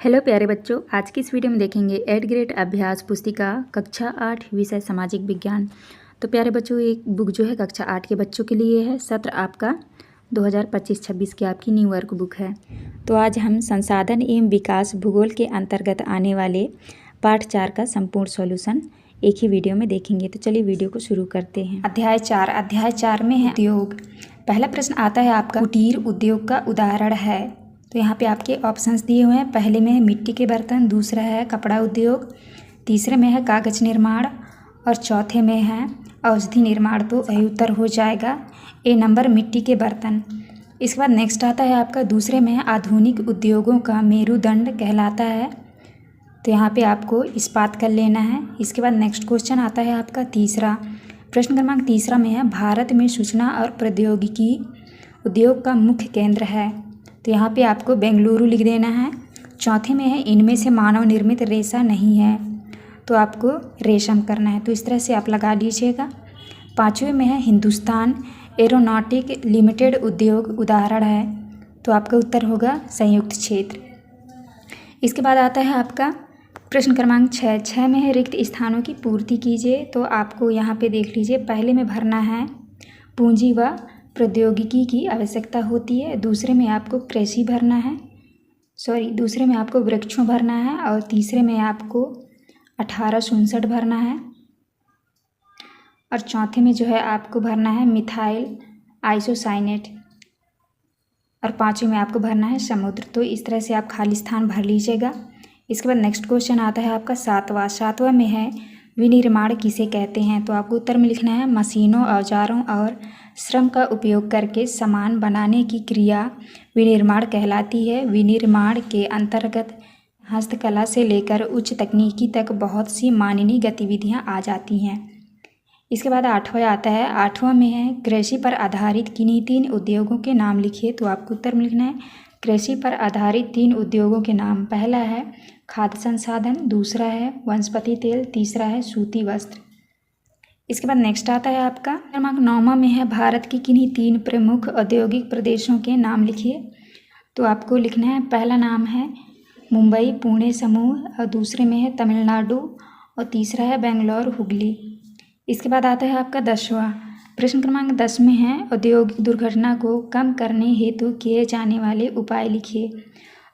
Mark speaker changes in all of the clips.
Speaker 1: Hello प्यारे बच्चों, आज की इस वीडियो में देखेंगे 8th ग्रेड अभ्यास पुस्तिका कक्षा 8 विषय सामाजिक विज्ञान। तो प्यारे बच्चों, एक बुक जो है कक्षा 8 के बच्चों के लिए है। सत्र आपका 2025-26 की आपकी न्यू वर्क बुक है। तो आज हम संसाधन एवं विकास भूगोल के अंतर्गत आने वाले पाठ 4 का संपूर्ण सॉल्यूशन एक ही वीडियो में देखेंगे। तो चलिए वीडियो को शुरू करते हैं। अध्याय 4 में है उद्योग। पहला प्रश्न आता है आपका, कुटीर उद्योग का उदाहरण है। तो यहाँ पे आपके ऑप्शंस दिए हुए हैं। पहले में है मिट्टी के बर्तन, दूसरा है कपड़ा उद्योग, तीसरे में है कागज निर्माण और चौथे में है औषधि निर्माण। तो सही उत्तर हो जाएगा ए नंबर, मिट्टी के बर्तन। इसके बाद नेक्स्ट आता है आपका, दूसरे में है आधुनिक उद्योगों का मेरुदंड कहलाता है। तो यहाँ पे आपको इस्पात कर लेना है। इसके बाद नेक्स्ट क्वेश्चन आता है आपका तीसरा, प्रश्न क्रमांक तीसरा में है, भारत में सूचना और प्रौद्योगिकी उद्योग का मुख्य केंद्र है। तो यहाँ पे आपको बेंगलुरु लिख देना है। चौथे में है, इनमें से मानव निर्मित रेशा नहीं है। तो आपको रेशम करना है। तो इस तरह से आप लगा लीजिएगा। पाँचवें में है, हिंदुस्तान एरोनॉटिक लिमिटेड उद्योग उदाहरण है। तो आपका उत्तर होगा संयुक्त क्षेत्र। इसके बाद आता है आपका प्रश्न क्रमांक 6 में है, रिक्त स्थानों की पूर्ति कीजिए। तो आपको यहाँ पे देख लीजिए, पहले में भरना है पूंजी व प्रौद्योगिकी की आवश्यकता होती है, दूसरे में आपको कृषि भरना है, दूसरे में आपको वृक्षों भरना है और तीसरे में आपको 1859 भरना है और चौथे में जो है आपको भरना है मिथाइल आइसोसाइनेट और पांचवें में आपको भरना है समुद्र। तो इस तरह से आप खाली स्थान भर लीजिएगा। इसके बाद नेक्स्ट क्वेश्चन आता है आपका सातवां में है, विनिर्माण किसे कहते हैं। तो आपको उत्तर में लिखना है, मशीनों, औजारों और श्रम का उपयोग करके सामान बनाने की क्रिया विनिर्माण कहलाती है। विनिर्माण के अंतर्गत हस्तकला से लेकर उच्च तकनीकी तक बहुत सी मानवीय गतिविधियां आ जाती हैं। इसके बाद 8वां आता है, 8वां में है, कृषि पर आधारित किन्हीं 3 उद्योगों के नाम लिखिए। तो आपको उत्तर में लिखना है, कृषि पर आधारित 3 उद्योगों के नाम। पहला है खाद्य संसाधन, दूसरा है वनस्पति तेल, तीसरा है सूती वस्त्र। इसके बाद नेक्स्ट आता है आपका क्रमांक 9 में है, भारत की किन्हीं 3 प्रमुख औद्योगिक प्रदेशों के नाम लिखिए। तो आपको लिखना है, पहला नाम है मुंबई पुणे समूह और दूसरे में है तमिलनाडु और तीसरा है बेंगलोर हुगली। इसके बाद आता है आपका 10वां प्रश्न क्रमांक 10 में है, औद्योगिक दुर्घटना को कम करने हेतु किए जाने वाले उपाय लिखिए।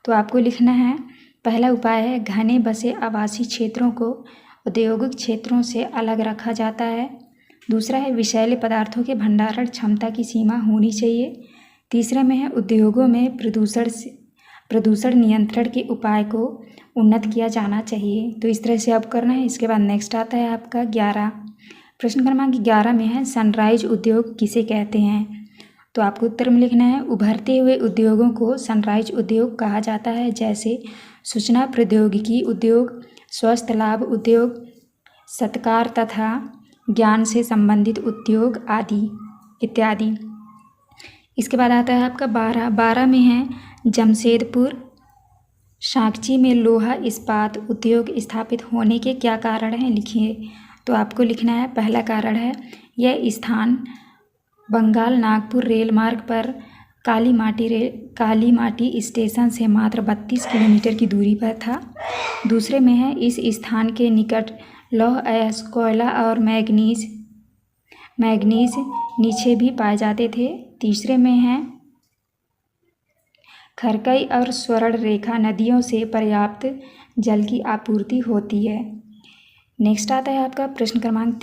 Speaker 1: तो आपको लिखना है, पहला उपाय है घने बसे आवासीय क्षेत्रों को औद्योगिक क्षेत्रों से अलग रखा जाता है। दूसरा है विषैले पदार्थों के भंडारण क्षमता की सीमा होनी चाहिए। तीसरे में है उद्योगों में प्रदूषण नियंत्रण के उपाय को उन्नत किया जाना चाहिए। तो इस तरह से आप करना है। इसके बाद नेक्स्ट आता है आपका 11 प्रश्न क्रमांक 11 में है, सनराइज उद्योग किसे कहते हैं। तो आपको उत्तर में लिखना है, उभरते हुए उद्योगों को सनराइज उद्योग कहा जाता है, जैसे सूचना प्रौद्योगिकी उद्योग, स्वास्थ्य लाभ उद्योग, सत्कार तथा ज्ञान से संबंधित उद्योग आदि इत्यादि। इसके बाद आता है आपका 12 में है, जमशेदपुर साकची में लोहा इस्पात उद्योग स्थापित होने के क्या कारण हैं, लिखिए। तो आपको लिखना है, पहला कारण है, यह स्थान बंगाल नागपुर रेल मार्ग पर काली माटी स्टेशन से मात्र 32 किलोमीटर की दूरी पर था। दूसरे में है, इस स्थान के निकट लौह अयस्क, कोयला और मैग्नीज नीचे भी पाए जाते थे। तीसरे में है, खरकई और स्वर्ण रेखा नदियों से पर्याप्त जल की आपूर्ति होती है। नेक्स्ट आता है आपका प्रश्न क्रमांक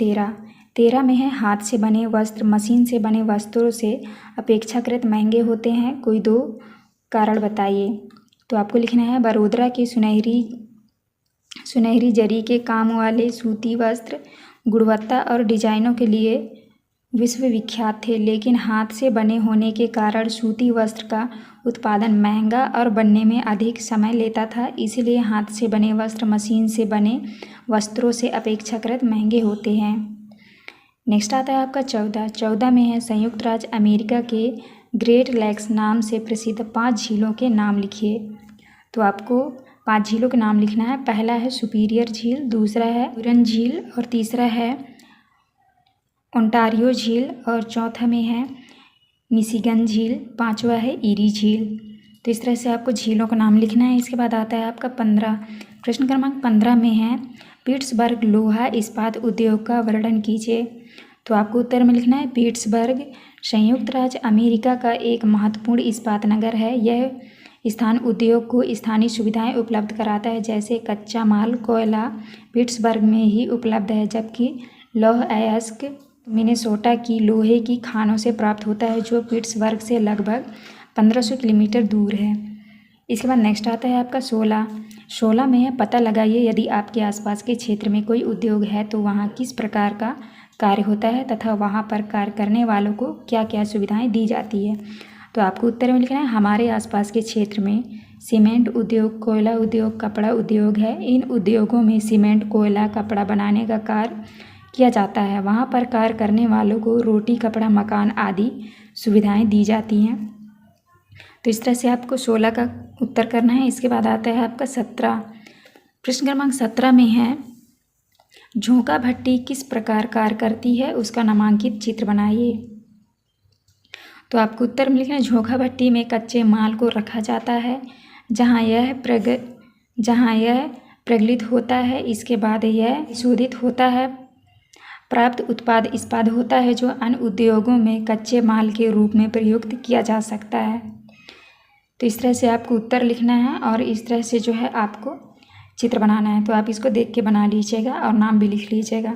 Speaker 1: 13 में है, हाथ से बने वस्त्र मशीन से बने वस्त्रों से अपेक्षाकृत महंगे होते हैं, कोई 2 कारण बताइए। तो आपको लिखना है, बड़ोदरा के सुनहरी जरी के काम वाले सूती वस्त्र गुणवत्ता और डिजाइनों के लिए विश्वविख्यात थे, लेकिन हाथ से बने होने के कारण सूती वस्त्र का उत्पादन महंगा और बनने में अधिक समय लेता था। इसलिए हाथ से बने वस्त्र मशीन से बने वस्त्रों से अपेक्षाकृत महंगे होते हैं। नेक्स्ट आता है आपका 14 में है, संयुक्त राज्य अमेरिका के ग्रेट लेक्स नाम से प्रसिद्ध 5 झीलों के नाम लिखिए। तो आपको 5 झीलों के नाम लिखना है। पहला है सुपीरियर झील, दूसरा है हुरन झील और तीसरा है ओंटारियो झील और चौथा में है मिशिगन झील, 5वां है ईरी झील। तो इस तरह से आपको झीलों का नाम लिखना है। इसके बाद आता है आपका 15, प्रश्न क्रमांक 15 में है पिट्सबर्ग लोहा इस्पात उद्योग का वर्णन कीजिए। तो आपको उत्तर में लिखना है पिट्सबर्ग संयुक्त राज्य अमेरिका का एक महत्वपूर्ण इस्पात नगर है। यह स्थान उद्योग को स्थानीय सुविधाएं उपलब्ध कराता है, जैसे कच्चा माल कोयला पिट्सबर्ग में ही उपलब्ध है, जबकि लौह अयस्क मिनेसोटा की लोहे की खानों से प्राप्त होता है, जो पिट्सबर्ग से लगभग 1500 किलोमीटर दूर है। इसके बाद नेक्स्ट आता है आपका 16 में है पता लगाइए यदि आपके आसपास के क्षेत्र में कोई उद्योग है तो वहाँ किस प्रकार का कार्य होता है तथा वहाँ पर कार्य करने वालों को क्या क्या सुविधाएं दी जाती है। तो आपको उत्तर में लिखना है हमारे आसपास के क्षेत्र में सीमेंट उद्योग, कोयला उद्योग, कपड़ा उद्योग है। इन उद्योगों में सीमेंट, कोयला, कपड़ा बनाने का कार्य किया जाता है। वहाँ पर कार्य करने वालों को रोटी, कपड़ा, मकान आदि सुविधाएं दी जाती हैं। तो इस तरह से आपको 16 का उत्तर करना है। इसके बाद आता है आपका 17, प्रश्न क्रमांक 17 में है झोंका भट्टी किस प्रकार कार्य करती है, उसका नामांकित चित्र बनाइए। तो आपको उत्तर में लिखना है झोंका भट्टी में कच्चे माल को रखा जाता है, जहाँ यह प्रज्वलित होता है। इसके बाद यह शोधित होता है, प्राप्त उत्पाद इस्पात होता है, जो अन्य उद्योगों में कच्चे माल के रूप में प्रयुक्त किया जा सकता है। तो इस तरह से आपको उत्तर लिखना है और इस तरह से जो है आपको चित्र बनाना है। तो आप इसको देख के बना लीजिएगा और नाम भी लिख लीजिएगा।